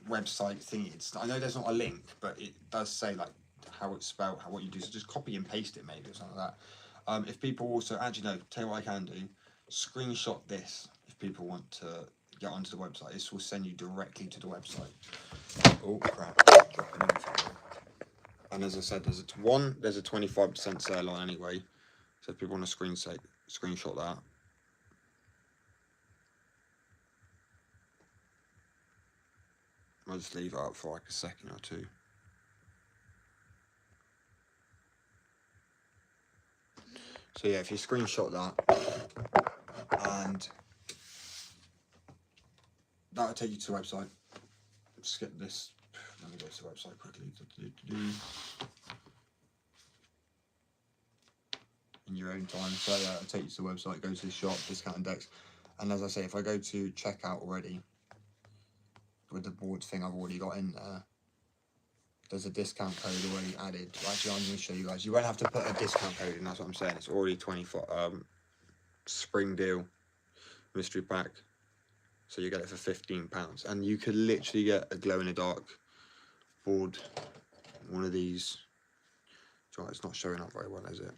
website thing. I know there's not a link, but it does say like how it's spelled, what you do. So just copy and paste it maybe or something like that. If people also, actually no, tell you what I can do, screenshot this if people want to get onto the website. This will send you directly to the website. Oh crap! And as I said, there's a 25% sale on anyway. So if people want to screenshot that. I'll just leave it up for like a second or two. So yeah, if you screenshot that, and that'll take you to the website. Just get this. Let me go to the website quickly. In your own time. So yeah, it'll take you to the website, go to the shop, discount index. And as I say, if I go to checkout already, with the boards thing I've already got in there, there's a discount code already added. Actually, I'm going to show you guys. You won't have to put a discount code in, that's what I'm saying. It's already 24, spring deal, mystery pack. So you get it for £15. And you could literally get a glow in the dark board, one of these. It's not showing up very well, is it?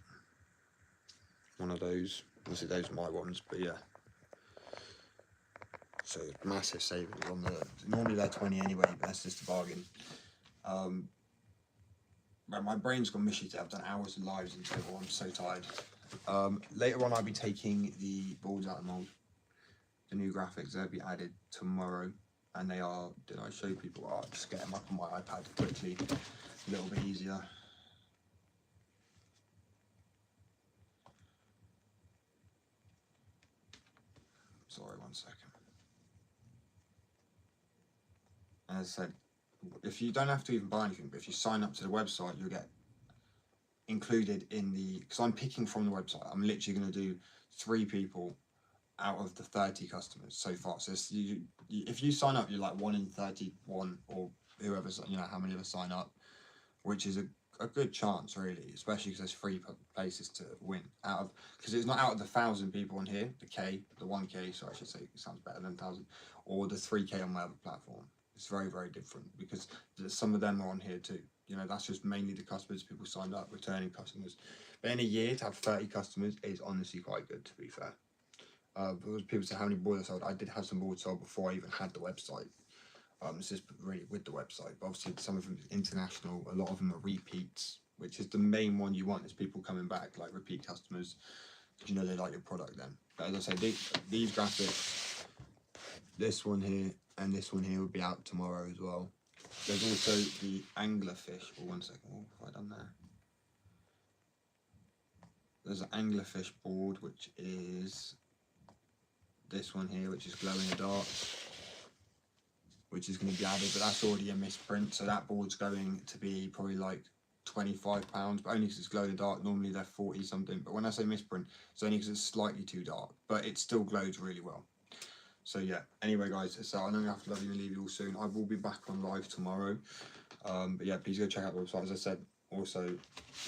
One of those. Obviously those are my ones, but yeah. So massive savings on normally they're 20 anyway, but that's just a bargain. But my brain's gone mushy today. I've done hours of lives until I'm so tired. Later on I'll be taking the boards out of the mould. The new graphics, they'll be added tomorrow. And they are, did I show people? I'll just get them up on my iPad quickly, a little bit easier. Sorry, 1 second. And as I said, if you don't have to even buy anything, but if you sign up to the website, you'll get included in the, because I'm picking from the website, I'm literally going to do 3 people out of the 30 customers so far. So if you sign up, you're like 1 in 31 or whoever, you know, how many of us sign up, which is a good chance really, especially because there's 3 places to win out of, because it's not out of the 1,000 people on here, the 1K, so I should say, it sounds better than 1,000, or the 3K on my other platform. It's very, very different because some of them are on here too. You know, that's just mainly the customers, people signed up, returning customers. But in a year, to have 30 customers is honestly quite good, to be fair. Because people say how many boards I sold. I did have some boards sold before I even had the website. It's just really with the website. But obviously, some of them are international. A lot of them are repeats, which is the main one you want, is people coming back, like repeat customers, because you know they like your product then. But as I say, these graphics, this one here and this one here will be out tomorrow as well. There's also the anglerfish. Oh, 1 second. What have I done there? There's an anglerfish board, which is this one here, which is glow in the dark, which is going to be added, but that's already a misprint. So that board's going to be probably like £25, but only because it's glow in the dark. Normally they're 40 something, but when I say misprint, it's only because it's slightly too dark, but it still glows really well. So yeah, anyway guys, so I'm going to have to love you and leave you all soon. I will be back on live tomorrow. But yeah, please go check out the website. As I said, also,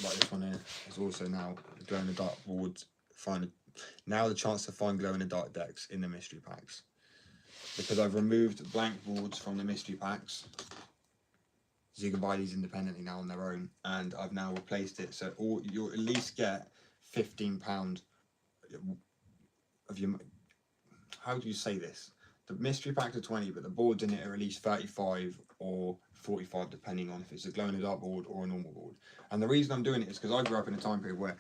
like this one here, is also now glow in the dark boards. Now the chance to find glow in the dark decks in the mystery packs. Because I've removed blank boards from the mystery packs. So you can buy these independently now on their own. And I've now replaced it. So you'll at least get £15 of your... How do you say this? The mystery packs are 20, but the boards in it are at least 35 or 45, depending on if it's a glow in the dark board or a normal board. And the reason I'm doing it is because I grew up in a time period where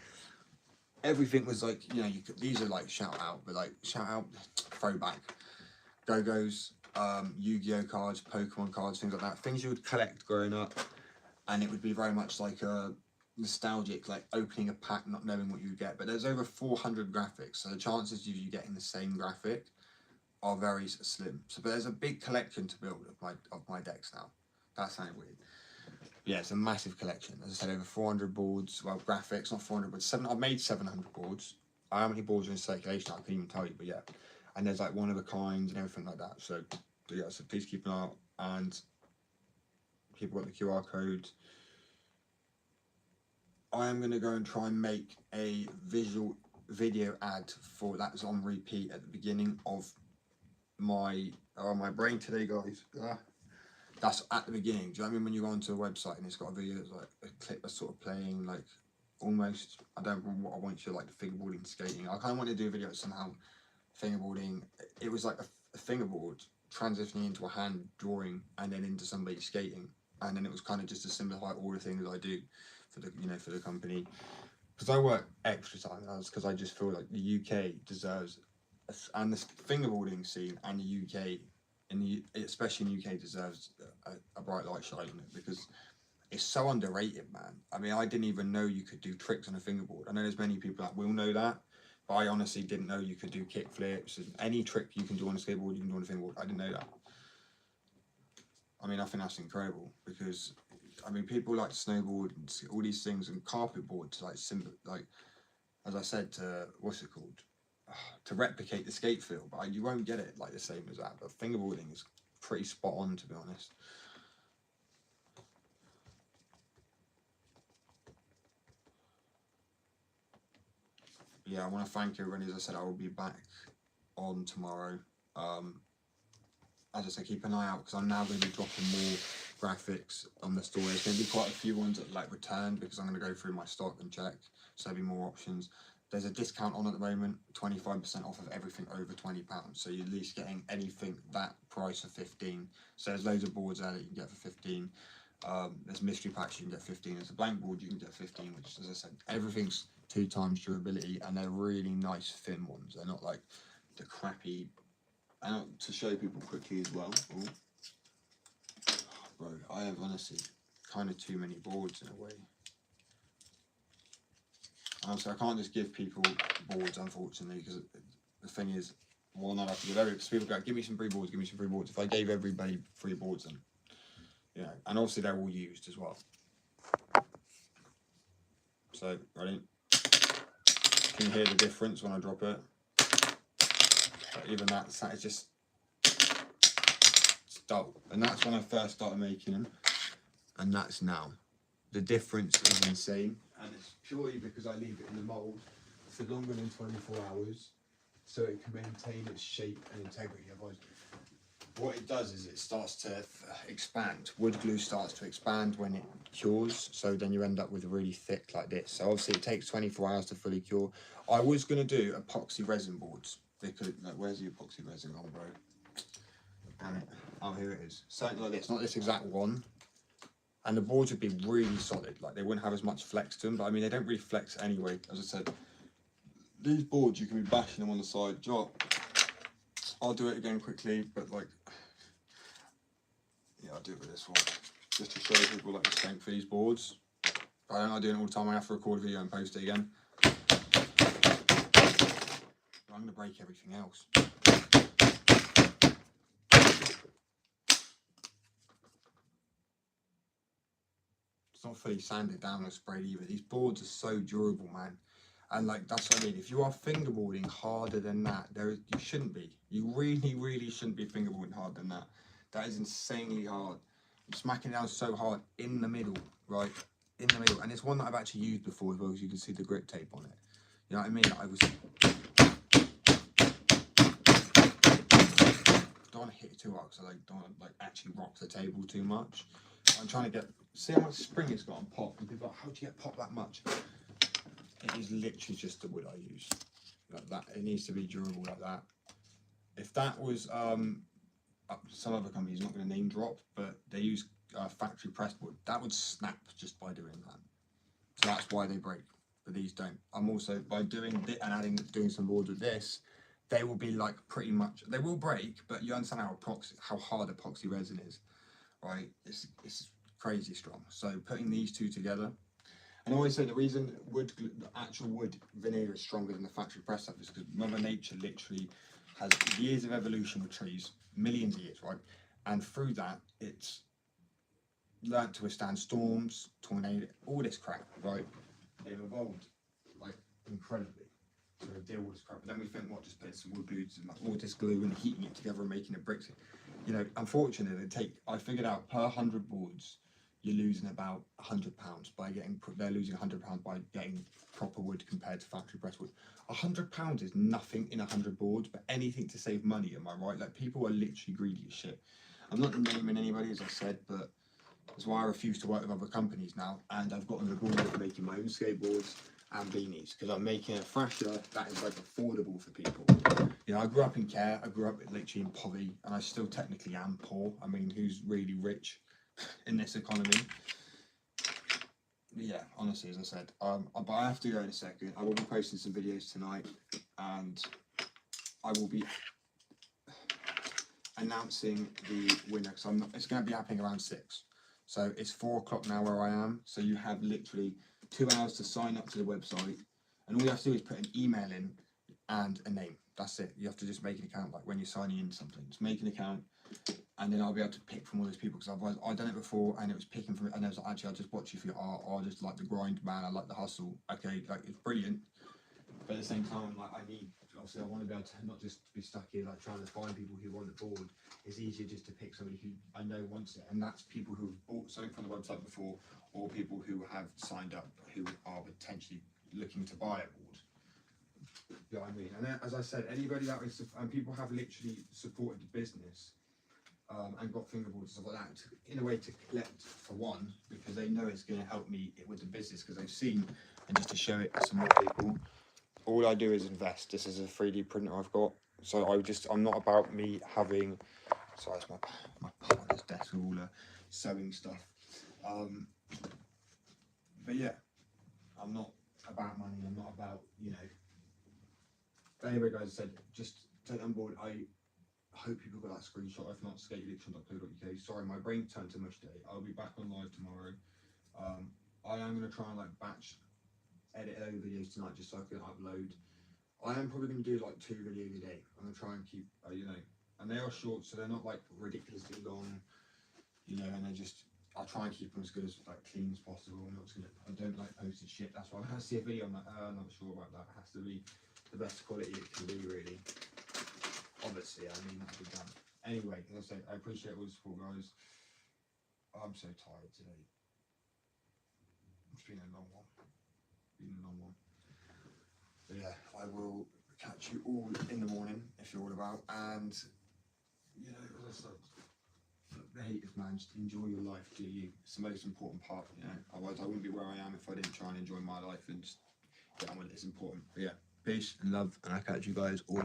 everything was like, you know, these are like shout out, but like shout out, throwback, Go-Go's, Yu-Gi-Oh cards, Pokemon cards, things like that. Things you would collect growing up, and it would be very much like a nostalgic, like opening a pack, not knowing what you get. But there's over 400 graphics, so the chances of you getting the same graphic are very slim. So, but there's a big collection to build of my decks now. That sounds weird. Yeah, it's a massive collection. As I said, over 400 boards. Well, graphics, not 400, but I've made 700 boards. How many boards are in circulation? I couldn't even tell you, but yeah. And there's like one of a kind and everything like that. So yeah, so please keep an eye out. And people got the QR code. I am gonna go and try and make a visual video ad for that's on repeat at the beginning of my brain today, guys. That's at the beginning. Do you know what I mean? When you go onto a website and it's got a video, it's like a clip that's sort of playing, like almost. I don't know what I want you like the fingerboarding skating. I kind of want to do a video somehow fingerboarding. It was like a fingerboard transitioning into a hand drawing and then into somebody skating, and then it was kind of just to simplify all the things I do for the for the company, because I work extra time hours because I just feel like the UK deserves, and the fingerboarding scene and the UK especially in the UK deserves a bright light shine on it, because it's so underrated, man. I mean, I didn't even know you could do tricks on a fingerboard. I know there's many people that will know that, but I honestly didn't know you could do kick flips and any trick you can do on a skateboard you can do on a fingerboard. I didn't know that. I mean, I think that's incredible, because I mean, people like to snowboard and all these things, and carpet boards like simple, like as I said, to what's it called, to replicate the skate feel, but you won't get it like the same as that. But fingerboarding is pretty spot on, to be honest. Yeah, I want to thank everyone. As I said, I will be back on tomorrow. As I said, keep an eye out, because I'm now going to be dropping more graphics on the store. There's going to be quite a few ones that like returned, because I'm going to go through my stock and check, so there'll be more options. There's a discount on at the moment, 25% off of everything over £20. So you're at least getting anything that price for 15. So there's loads of boards there that you can get for 15. There's mystery packs you can get 15. There's a blank board you can get 15, which, as I said, everything's 2 times durability, and they're really nice thin ones. They're not like the crappy. And to show people quickly as well. Ooh. Bro, I have honestly kind of too many boards in a way. So I can't just give people boards, unfortunately, because the thing is, well, not have to give because people go, give me some free boards, give me some free boards. If I gave everybody free boards, then, you know, and obviously they're all used as well. So, ready? Can you hear the difference when I drop it? But even that is just, it's dull. And that's when I first started making them, and that's now. The difference is insane, and it's purely because I leave it in the mould for longer than 24 hours, so it can maintain its shape and integrity. Otherwise, what it does is it starts to expand. Wood glue starts to expand when it cures, so then you end up with really thick like this. So obviously it takes 24 hours to fully cure. I was going to do epoxy resin boards, because, like, where's the epoxy resin on, bro? Damn it. Oh, here it is. Something like this, not this exact one. And the boards would be really solid, like they wouldn't have as much flex to them, but I mean, they don't really flex anyway. As I said, these boards, you can be bashing them on the side. I'll do it again quickly, but like, yeah, I'll do it with this one, just to show people like the strength of these boards. I don't like doing it all the time. I have to record a video and post it again. I'm gonna break everything else. It's not fully sanded down or sprayed either. These boards are so durable, man. And like, that's what I mean. If you are fingerboarding harder than that, you shouldn't be. You really, really shouldn't be fingerboarding harder than that. That is insanely hard. I'm smacking down so hard in the middle, right? In the middle. And it's one that I've actually used before as well, as you can see the grip tape on it. You know what I mean? I don't want to hit it too hard, because I don't want to like actually rock the table too much. I'm trying to see how much spring it's got on pop, and people are like, how do you get pop that much? It is literally just the wood I use, like that. It needs to be durable like that. If that was some other companies, not going to name drop, but they use factory pressed wood, that would snap just by doing that. So that's why they break, but these don't. I'm also, by doing this and doing some boards with this, they will be like pretty much, they will break, but you understand how hard epoxy resin is, right? It's crazy strong. So putting these two together, and I always say the reason the actual wood veneer is stronger than the factory press stuff is because Mother Nature literally has years of evolution with trees, millions of years, right? And through that, it's learned to withstand storms, tornado, all this crap, right? They've evolved like incredibly to deal with this crap. But then we think, what, just putting some wood glue, all this glue and heating it together and making it bricks. You know, unfortunately, I figured out per 100 boards, you're losing about £100 by getting. They're losing £100 by getting proper wood compared to factory press wood. £100 is nothing in 100 boards, but anything to save money. Am I right? Like, people are literally greedy as shit. I'm not naming anybody, as I said, but that's why I refuse to work with other companies now, and I've gotten the ball of making my own skateboards and beanies, because I'm making a thrasher that is like affordable for people. You know, I grew up in care, I grew up literally in poverty, and I still technically am poor. I mean, who's really rich in this economy? But yeah, honestly, as I said, but I have to go in a second. I will be posting some videos tonight, and I will be announcing the winner, because it's going to be happening around 6. So it's 4 o'clock now where I am. So you have literally 2 hours to sign up to the website, and all you have to do is put an email in and a name. That's it. You have to just make an account, like when you're signing in something. Just make an account, and then I'll be able to pick from all those people. Because otherwise, I've done it before, and it was picking from. And I was like, actually, I'll just watch you for your art. Or I just like the grind, man. I like the hustle. Okay, like it's brilliant. But at the same time, like obviously, I want to be able to not just be stuck here like trying to find people who want the board. It's easier just to pick somebody who I know wants it, and that's people who have bought something from the website before, or people who have signed up who are potentially looking to buy a board. You know what I mean? And then, as I said, anybody that is, and people have literally supported the business and got fingerboards and stuff like that in a way to collect for one, because they know it's going to help me with the business, because they've seen, and just to show it to some more people. All I do is invest. This is a 3D printer I've got, so I'm not about me having. Sorry, it's my partner's desk with all sewing stuff. But yeah, I'm not about money. I'm not about, you know. But anyway, guys, I said just take on board. I hope people got that screenshot. If not, skateaddiction.co.uk. Sorry, my brain turned to mush today. I'll be back on live tomorrow. I am going to try and like batch edit over videos tonight just so I can upload. I am probably going to do like 2 videos a day. I'm going to try and keep, you know, and they are short, so they're not like ridiculously long, you know, and I'll try and keep them as good as like clean as possible. I don't like posting shit. That's why when I see a video, I'm like, I'm not sure about that. It has to be the best quality it can be, really. Obviously, I mean that to be done. Anyway, as I say, I appreciate all the support, guys. I'm so tired today. It's been a long one. But yeah, I will catch you all in the morning if you're all about. And you know, as I said, the haters, man, just enjoy your life. Do you? It's the most important part. You know, otherwise I wouldn't be where I am if I didn't try and enjoy my life and just get on with it. It's important. But yeah, peace and love, and I'll catch you guys all.